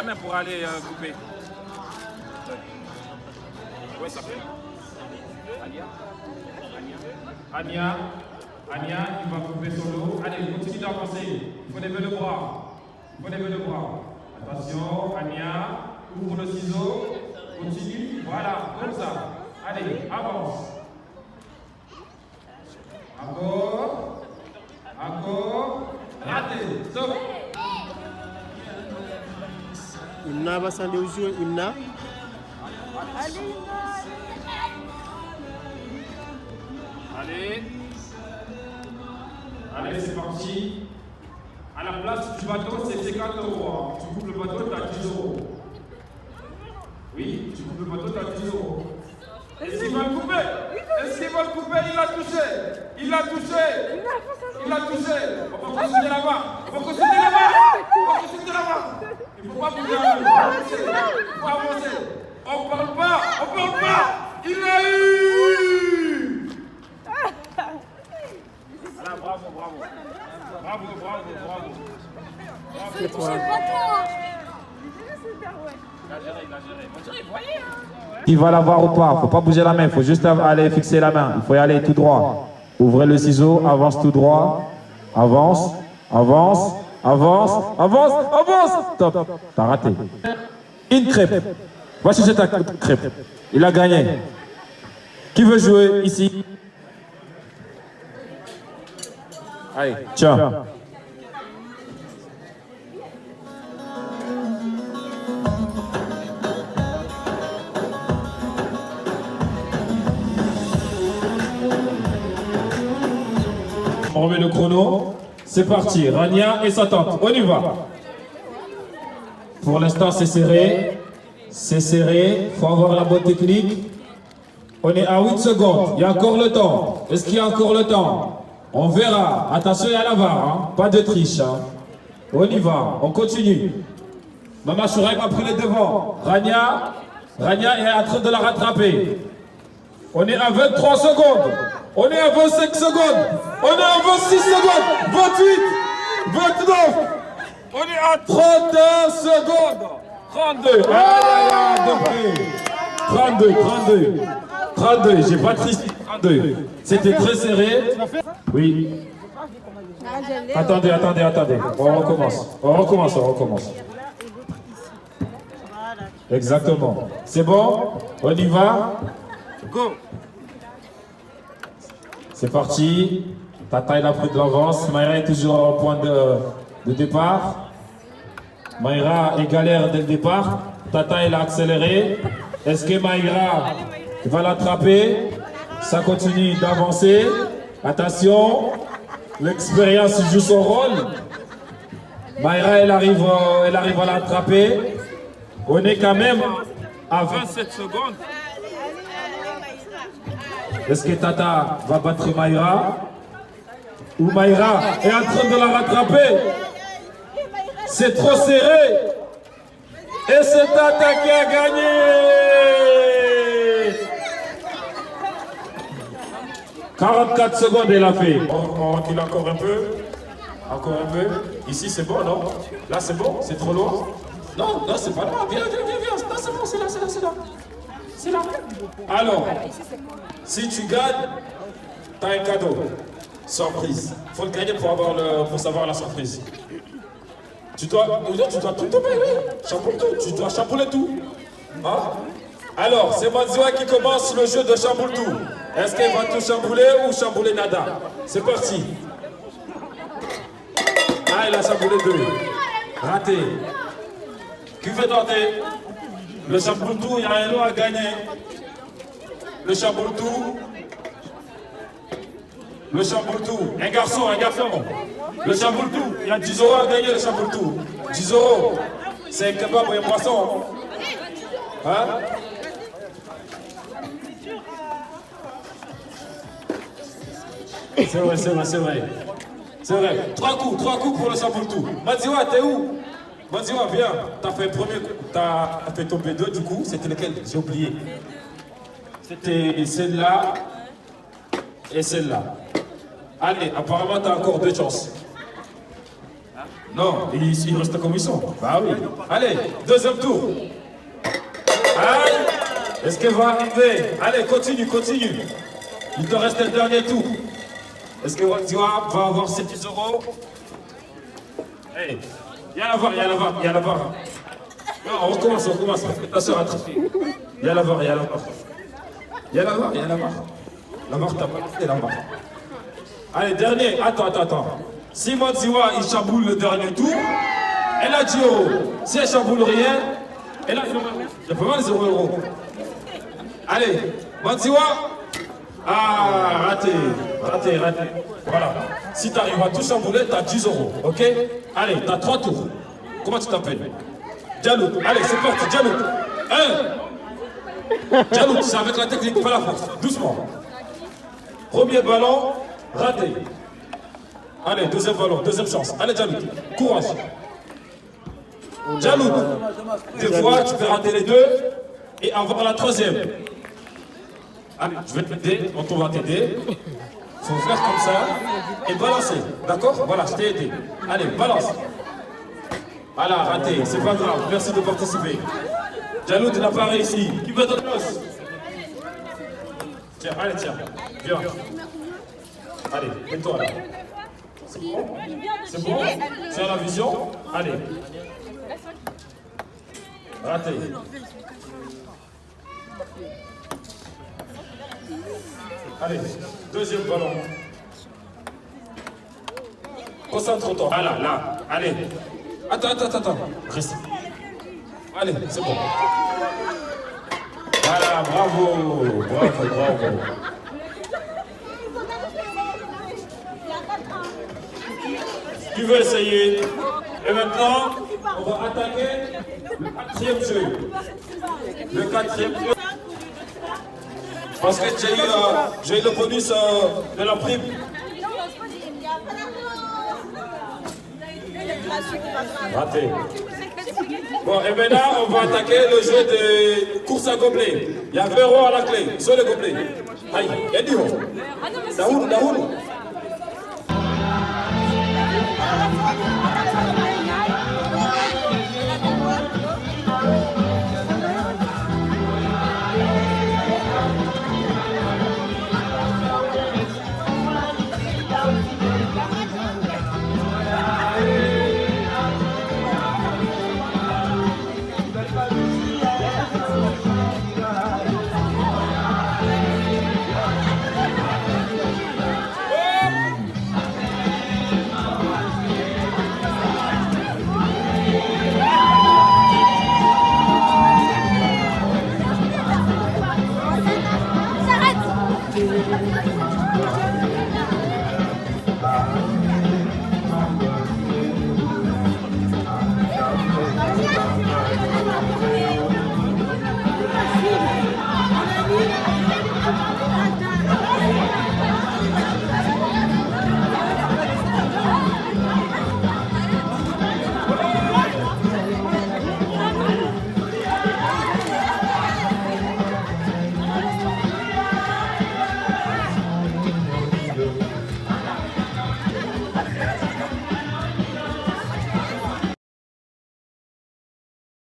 La main pour aller couper. Ouais, ça fait. Ania, il va couper son dos. Allez, continue d'avancer. Il faut lever le bras. Attention, Ania, ouvre le ciseau. Continue. Voilà, comme ça. Allez, avance. Encore. Raté. Stop. Imna va s'en aller jouer, Imna. Allez, c'est parti. À la place du bateau, c'est 50 €. Hein. Tu coupes le bateau, tu as 10 €. Oui, tu coupes le bateau, tu as 10 €. Est-ce qu'il va le couper? Il l'a touché. Il va consulter là-bas. Il ne faut pas bouger la main. Il faut avancer. On parle pas. Il l'a eu. Voilà, bravo. C'est toi. Il va l'avoir ou pas, faut pas bouger la main, faut juste aller fixer la main, il faut y aller tout droit. Ouvrez le ciseau, avance tout droit, avance. Top, t'as raté. Une crêpe. Va chercher ta crêpe. Il a gagné. Qui veut jouer ici? Allez, tiens. On remet le chrono. C'est parti. Rania et sa tante. On y va. Pour l'instant, c'est serré. Faut avoir la bonne technique. On est à 8 secondes. Il y a encore le temps. Est-ce qu'il y a encore le temps? On verra. Attention, il y a la VAR. Hein? Pas de triche. Hein? On y va. On continue. Maman Chouraï a pris les devants. Rania est en train de la rattraper. On est à 23 secondes. On est à 25 secondes. On est à 26 secondes. 28. 29. On est à 31 secondes. 32. Ah, 32. J'ai pas triste. 32. C'était très serré. Oui. Attendez. On recommence. Exactement. C'est bon? On y va? Go! C'est parti. Tata, il a pris de l'avance. Maïra est toujours au point de départ. Maïra est galère dès le départ. Tata, il a accéléré. Est-ce que Maïra va l'attraper? Ça continue d'avancer. Attention. L'expérience joue son rôle. Maïra, elle arrive à l'attraper. On est quand même à 27 secondes. Est-ce que Tata va battre Maïra? Ou Maïra est en train de la rattraper? C'est trop serré. Et c'est Tata qui a gagné. 44 secondes, elle a fait. On recule encore un peu. Ici, c'est bon, non? Là, c'est bon? C'est trop loin? Non, c'est pas là. Viens. Non, c'est bon, c'est là. Alors, si tu gagnes, tu as un cadeau. Surprise. Il faut le gagner pour savoir la surprise. Tu dois tout te payer, oui. Chamboule tout. Tu dois chambouler tout. Hein? Alors, c'est Manziwa qui commence le jeu de chamboule tout. Est-ce qu'elle va tout chambouler ou chambouler nada? C'est parti. Ah, il a chamboulé 2. Raté. Qui veut tenter? Le chamboule tout, il y a un lot à gagner. Le chamboule tout. Un garçon. Le chamboule tout. Il y a 10 € à gagner, le chamboule tout. 10 €. C'est un kebab ou un poisson. Hein? C'est vrai. 3 coups pour le chamboule tout. Manziwa, t'es où? Manziwa, viens. T'as fait t'as fait tomber 2 du coup. C'était lequel? J'ai oublié. C'était celle-là et celle-là. Allez, apparemment, t'as encore 2 chances. Non, ils restent comme ils sont. Bah oui. Allez, deuxième tour. Aïe. Est-ce qu'elle va arriver? Allez, continue, continue. Il te reste le dernier tour. Est-ce que Wandiwa va avoir ses 10 euros? Hey, il y a la barre, il y a la barre, il y a la barre. Non, on recommence, on recommence. Ta soeur a triché. Il y a la barre, il y a la barre. Il y a la barre, il y a la barre. La barre, t'as pas fait la barre. Allez, dernier. Attends. Si Wandiwa, il chamboule le dernier tour, elle a 10 euros. Si elle chamboule rien, elle a 0 euros. Il y a pas mal 0 euros. Allez, Wandiwa. Ah, raté. Voilà. Si tu arrives à tout chambouler, tu as 10 euros. Ok? Allez, tu as 3 tours. Comment tu t'appelles? Djalout. Allez, c'est parti, Djalout. 1. Djalout, c'est avec la technique, pas la force. Doucement. Premier ballon, raté. Allez, deuxième ballon, deuxième chance. Allez, Djalout, courage. Djalout, des fois, tu peux rater les deux et avoir la troisième. Allez, je vais t'aider, on va t'aider. Il faut faire comme ça et balancer. D'accord? Voilà, je t'ai aidé. Allez, balance. Voilà, raté, c'est pas grave. Merci de participer. Djalout n'a pas réussi. Qui veut ton os? Tiens, allez, tiens. Viens. Allez, mets-toi là. C'est bon? C'est bon? Tu as la vision? Allez. Raté. Allez, deuxième ballon. Concentre-toi. Voilà, là. Allez. Attends. Reste. Allez, c'est bon. Voilà, bravo. Tu veux essayer? Et maintenant, on va attaquer le quatrième jeu. Le quatrième jeu. Parce que j'ai eu le bonus de la prime. Raté. Bon, et maintenant, on va attaquer le jeu de course à gobelets. Il y a 20 euros à la clé. Sur les gobelets. Aïe, il y a 10 euros. Daoud.